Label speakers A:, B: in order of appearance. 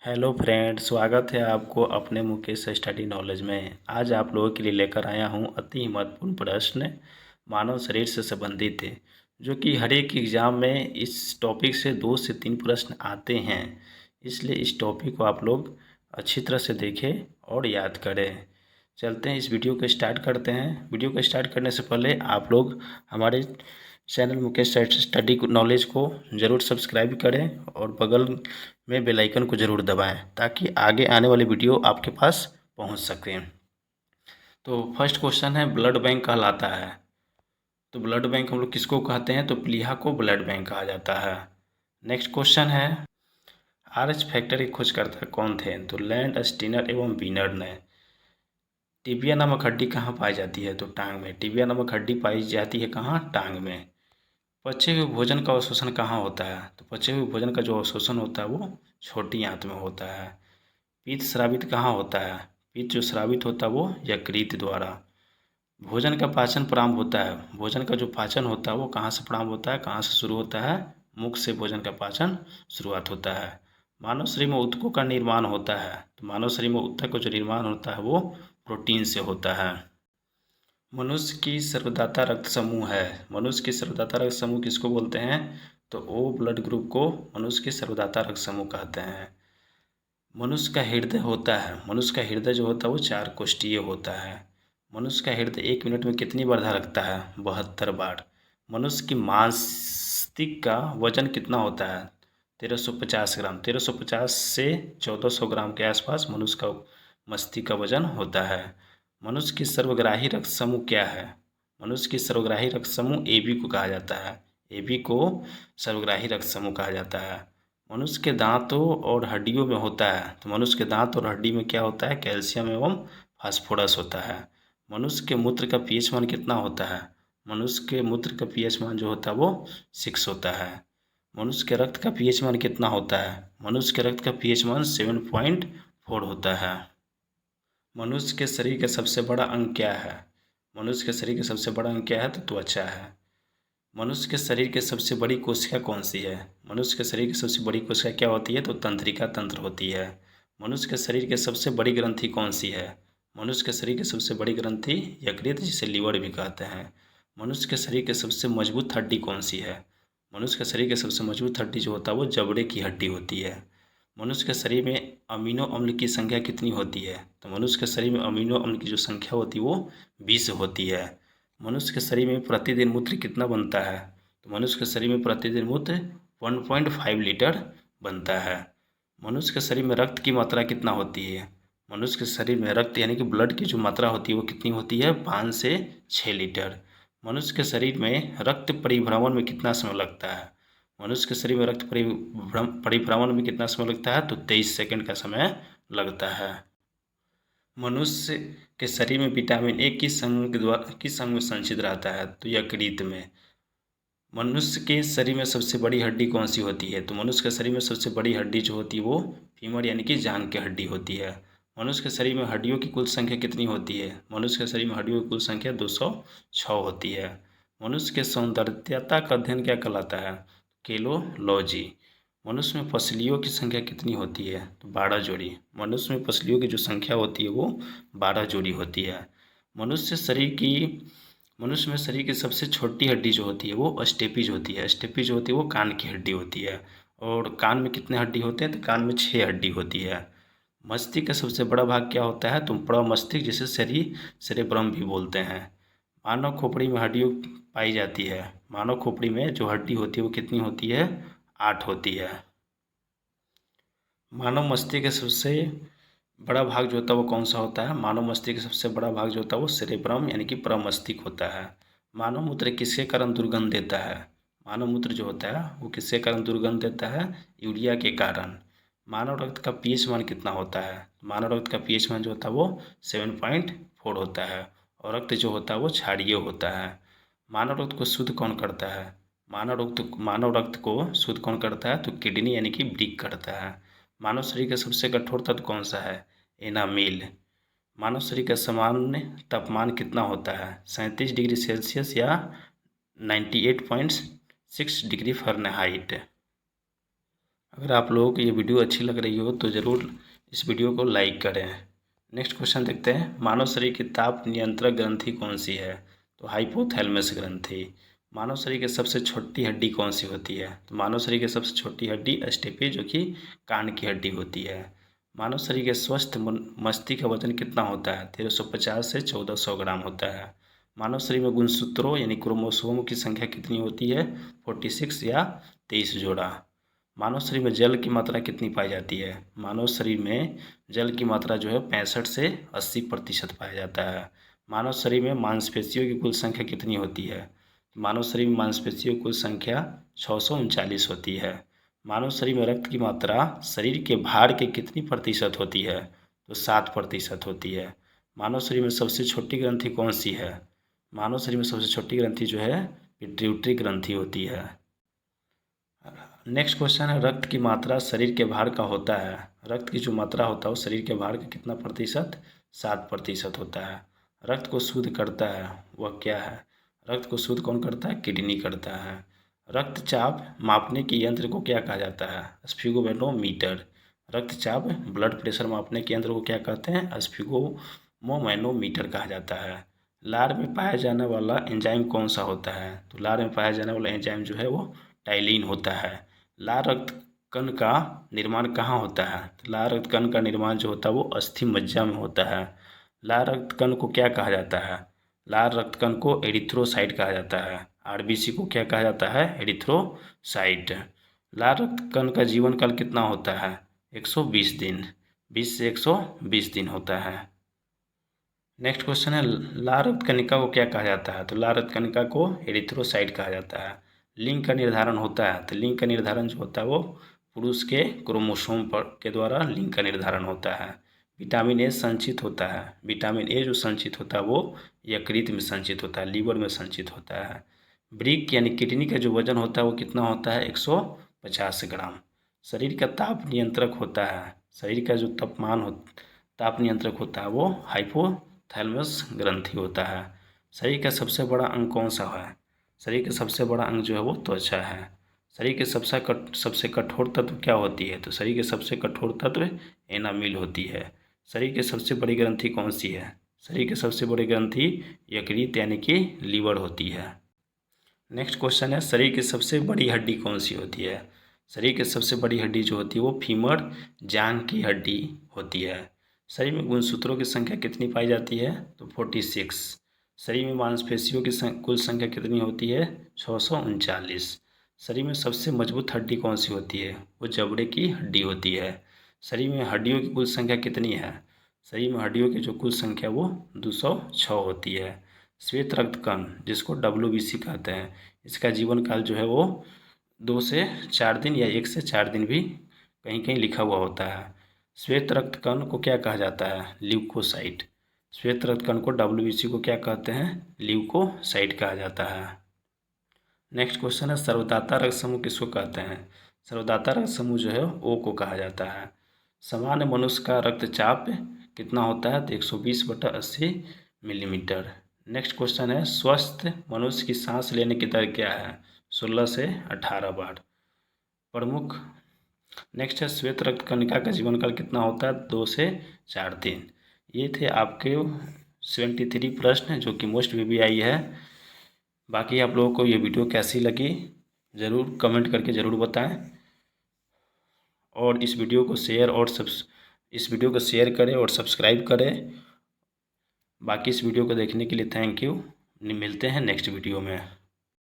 A: Hello friend, स्वागत है आपको अपने मुकेश स्टडी नॉलेज में। आज आप लोगों के लिए लेकर आया हूं अति महत्वपूर्ण प्रश्न मानव शरीर से संबंधित है, जो कि हर एक एग्ज़ाम में इस टॉपिक से 2 से 3 प्रश्न आते हैं। इसलिए इस टॉपिक को आप लोग अच्छी तरह से देखें और याद करें। चलते हैं, इस वीडियो को स्टार्ट करते हैं। वीडियो को स्टार्ट करने से पहले आप लोग हमारे चैनल मुकेश स्टडी नॉलेज को ज़रूर सब्सक्राइब करें और बगल में बेल आइकन को ज़रूर दबाएं, ताकि आगे आने वाली वीडियो आपके पास पहुंच सकें। तो फर्स्ट क्वेश्चन है, ब्लड बैंक कहलाता है। तो ब्लड बैंक हम लोग किसको कहते हैं? तो प्लीहा को ब्लड बैंक कहा जाता है। नेक्स्ट क्वेश्चन है, आरएच फैक्टर की खोजकर्ता कौन थे? तो लैंड, स्टीनर एवं बीनर ने। टिबिया नामक हड्डी कहाँ पाई जाती है? तो टांग में। टिबिया नामक हड्डी पाई जाती है कहाँ? टांग में। पचे हुए भोजन का अवशोषण कहाँ होता है? तो पचे हुए भोजन का जो अवशोषण होता है वो छोटी आंत में होता है। पित्त स्रावित कहाँ होता है? पित्त जो स्रावित होता है वो यकृत द्वारा। भोजन का पाचन प्रारंभ होता है। भोजन का जो पाचन होता है वो कहाँ से प्रारंभ होता है, कहाँ से शुरू होता है? मुख से भोजन का पाचन शुरुआत होता है। मानव शरीर में ऊतकों का निर्माण होता है। तो मानव शरीर में ऊतक का जो निर्माण होता है वो प्रोटीन से होता है। मनुष्य की सर्वदाता रक्त समूह है। मनुष्य की सर्वदाता रक्त समूह किसको बोलते हैं? तो ओ ब्लड ग्रुप को मनुष्य की सर्वदाता रक्त समूह कहते हैं। मनुष्य का हृदय होता है, मनुष्य का हृदय जो होता है वो 4 कोष्ठीय होता है। मनुष्य का हृदय 1 मिनट में कितनी बार धड़कता है? 72 बार। मनुष्य की मस्तिष्क का वजन कितना होता है? 1350 ग्राम। 1350 से 1400 ग्राम के आसपास मनुष्य का मस्तिष्क का वजन होता है। मनुष्य की सर्वग्राही रक्त समूह क्या है? मनुष्य की सर्वग्राही रक्त समूह AB को कहा जाता है। AB को सर्वग्राही रक्त समूह कहा जाता है। मनुष्य के दांतों और हड्डियों में होता है। तो मनुष्य के दांत और हड्डी में क्या होता है? कैल्शियम एवं फास्फोरस होता है। मनुष्य के मूत्र का पीएच मान कितना होता है? मनुष्य के मूत्र का पीएच मान जो होता है वो 6 होता है। मनुष्य के रक्त का पीएच मान कितना होता है? मनुष्य के रक्त का पीएच मान 7.4 होता है। मनुष्य के शरीर का सबसे बड़ा अंग क्या है? मनुष्य के शरीर का सबसे बड़ा अंग क्या है? तो त्वचा है। मनुष्य के शरीर की सबसे बड़ी कोशिका कौन सी है? मनुष्य के शरीर की सबसे बड़ी कोशिका क्या होती है? तो तंत्रिका तंत्र होती है। मनुष्य के शरीर की सबसे बड़ी ग्रंथि कौन सी है? मनुष्य के शरीर की सबसे बड़ी ग्रंथि यकृत, जिसे लीवर भी कहते हैं। मनुष्य के शरीर की सबसे मजबूत हड्डी कौन सी है? मनुष्य के शरीर की सबसे मजबूत हड्डी जो होता है वो जबड़े की हड्डी होती है। मनुष्य के शरीर में अमीनो अम्ल की संख्या कितनी होती है? तो मनुष्य के शरीर में अमीनो अम्ल की जो संख्या होती है वो 20 होती है। मनुष्य के शरीर में प्रतिदिन मूत्र कितना बनता है? तो मनुष्य के शरीर में प्रतिदिन मूत्र 1.5 लीटर बनता है। मनुष्य के शरीर में रक्त की मात्रा कितना होती है? मनुष्य के शरीर में रक्त यानी कि ब्लड की जो मात्रा होती है वो कितनी होती है? 5 से 6 लीटर। मनुष्य के शरीर में रक्त परिभ्रमण में कितना समय लगता है? मनुष्य के शरीर में रक्त परिभ्रमण में कितना समय लगता है? तो 23 सेकंड का समय लगता है। मनुष्य के शरीर में विटामिन ए किस अंग में संचित रहता है? तो यकृत में। मनुष्य के शरीर में सबसे बड़ी हड्डी कौन सी होती है? तो मनुष्य के शरीर में सबसे बड़ी हड्डी जो होती है वो फीमर यानी कि जांघ की हड्डी होती है। मनुष्य के शरीर में हड्डियों की कुल संख्या कितनी होती है? मनुष्य के शरीर में हड्डियों की कुल संख्या 206 होती है। मनुष्य के सौंदर्यता का अध्ययन क्या कहलाता है? केलोलॉजी। मनुष्य में पसलियों की संख्या कितनी होती है? तो 12 जोड़ी। मनुष्य में पसलियों की जो संख्या होती है वो 12 जोड़ी होती है। मनुष्य में शरीर की सबसे छोटी हड्डी जो होती है वो स्टेपीज होती है। स्टेपीज होती है वो कान की हड्डी होती है। और कान में कितने हड्डी होते हैं? तो कान में 6 हड्डी होती है। मस्तिष्क का सबसे बड़ा भाग क्या होता है? तो प्रमस्तिष्क, जिसे सेरेब्रम भी बोलते हैं। मानव खोपड़ी में हड्डियों पाई जाती है। मानव खोपड़ी में जो हड्डी होती है वो कितनी होती है? 8 होती है। मानव मस्तिष्क का सबसे बड़ा भाग जो होता है वो कौन सा होता है? मानव मस्तिष्क का सबसे बड़ा भाग जो होता है वो सेरेब्रम यानी कि प्रमस्तिष्क होता है। मानव मूत्र किसके कारण दुर्गंध देता है? मानव मूत्र जो होता है वो किसके कारण दुर्गंध देता है? यूरिया के कारण। मानव रक्त का पीएच मान कितना होता है? मानव रक्त का पीएच मान जो होता है वो 7.4 होता है। और रक्त जो होता है वो क्षारीय होता है। मानव रक्त को शुद्ध कौन करता है? मानव रक्त को शुद्ध कौन करता है? तो किडनी यानी कि वृक्क करता है। मानव शरीर का सबसे कठोर तत्व कौन सा है? एनामिल। मानव शरीर का सामान्य तापमान कितना होता है? 37 डिग्री सेल्सियस या 98.6 डिग्री फ़ारेनहाइट। अगर आप लोगों को ये वीडियो अच्छी लग रही हो तो ज़रूर इस वीडियो को लाइक करें। नेक्स्ट क्वेश्चन देखते हैं, मानव शरीर की ताप नियंत्रक ग्रंथि कौन सी है? तो हाइपोथैलेमस ग्रंथि। मानव शरीर की सबसे छोटी हड्डी कौन सी होती है? तो मानव शरीर की सबसे छोटी हड्डी स्टेपी, जो कि कान की हड्डी होती है। मानव शरीर के स्वस्थ मस्तिष्क का वजन कितना होता है? 1350 से 1400 ग्राम होता है। मानव शरीर में गुणसूत्रों यानी क्रोमोसोम की संख्या कितनी होती है? 46 या 23 जोड़ा। मानव शरीर में जल की मात्रा कितनी पाई जाती है? मानव शरीर में जल की मात्रा जो है 65 से 80% पाया जाता है। मानव शरीर में मांसपेशियों की कुल संख्या कितनी होती है? मानव शरीर में मांसपेशियों की कुल संख्या 639 होती है। मानव शरीर में रक्त की मात्रा शरीर के भार के कितनी प्रतिशत होती है? तो 7% होती है। मानव शरीर में सबसे छोटी ग्रंथि कौन सी है? मानव शरीर में सबसे छोटी ग्रंथि जो है पिट्यूटरी ग्रंथि होती है। नेक्स्ट क्वेश्चन है, रक्त की मात्रा शरीर के भार का होता है। रक्त की जो मात्रा होता है वो शरीर के भार का कितना प्रतिशत? 7% होता है। रक्त को शुद्ध करता है वह क्या है? रक्त को शुद्ध कौन करता है? किडनी करता है। रक्तचाप मापने के यंत्र को क्या कहा जाता है? स्फिगोमेनोमीटर। रक्तचाप ब्लड प्रेशर मापने के यंत्र को क्या कहते हैं? स्फिगोमोमैनोमीटर कहा जाता है। लार में पाया जाने वाला एंजाइम कौन सा होता है? तो लार में पाया जाने वाला एंजाइम जो है वो टाइलिन होता है। लाल रक्त कण का निर्माण कहाँ होता है? तो लाल रक्त कण का निर्माण जो होता है वो अस्थि मज्जा में होता है। लाल रक्त कण को क्या कहा जाता है? लाल रक्त कण को एरिथ्रोसाइट कहा जाता है। आरबीसी को क्या कहा जाता है? एरिथ्रोसाइट। लाल रक्त कण का जीवन काल कितना होता है? 120 दिन, 20 से 120 दिन होता है। नेक्स्ट क्वेश्चन है, लाल रक्त कणिका को क्या कहा जाता है? तो लाल रक्त कणिका को एरिथ्रोसाइट कहा जाता है। लिंग का निर्धारण होता है, तो लिंग का निर्धारण जो होता है वो पुरुष के क्रोमोसोम पर के द्वारा लिंग का निर्धारण होता है। विटामिन ए संचित होता है। विटामिन ए जो संचित होता है वो यकृत में संचित होता है, लीवर में संचित होता है। ब्रिक यानी किडनी का जो वजन होता है वो कितना होता है? 150 ग्राम। शरीर का ताप नियंत्रक होता है। शरीर का जो ताप नियंत्रक होता है वो हाइपोथैलेमस ग्रंथि होता है। शरीर का सबसे बड़ा अंग कौन सा है? शरीर का सबसे बड़ा अंग जो है वो त्वचा है। शरीर के सबसे कठोर तत्व क्या होती है? तो शरीर के सबसे कठोर तत्व एनामिल होती है। शरीर की सबसे बड़ी ग्रंथि कौन सी है? शरीर की सबसे बड़ी ग्रंथि यकृत यानी कि लीवर होती है। नेक्स्ट क्वेश्चन है, शरीर की सबसे बड़ी हड्डी कौन सी होती है? शरीर की सबसे बड़ी हड्डी जो होती है वो फीमर जांघ की हड्डी होती है। शरीर में गुणसूत्रों की संख्या कितनी पाई जाती है? तो 46। शरीर में मांसपेशियों की कुल संख्या कितनी होती है? 639। शरीर में सबसे मजबूत हड्डी कौन सी होती है? वो जबड़े की हड्डी होती है। शरीर में हड्डियों की कुल संख्या कितनी है? शरीर में हड्डियों की जो कुल संख्या वो 206 होती है। श्वेत रक्त कण जिसको WBC कहते हैं, इसका जीवन काल जो है वो 2 से 4 दिन या 1 से 4 दिन भी कहीं कहीं लिखा हुआ होता है। श्वेत रक्त कण को क्या कहा जाता है? ल्यूकोसाइट। श्वेत रक्त कण को WBC को क्या कहते हैं? ल्यूकोसाइट कहा जाता है। नेक्स्ट क्वेश्चन है, सर्वदाता रक्त समूह किसको कहते हैं? सर्वदाता रक्त समूह जो है ओ को कहा जाता है। सामान्य मनुष्य का रक्तचाप कितना होता है? तो 120/80 मिलीमीटर। नेक्स्ट क्वेश्चन है, स्वस्थ मनुष्य की सांस लेने की दर क्या है? 16 से 18 बार। प्रमुख नेक्स्ट है, श्वेत रक्त कणिका का जीवन काल कितना होता है? 2 से 4 दिन। ये थे आपके 73 प्रश्न जो कि मोस्ट VVI है। बाकी आप लोगों को ये वीडियो कैसी लगी ज़रूर कमेंट करके ज़रूर बताएं, और इस वीडियो को शेयर करें और सब्सक्राइब करें। बाकी इस वीडियो को देखने के लिए थैंक यू। मिलते हैं नेक्स्ट वीडियो में।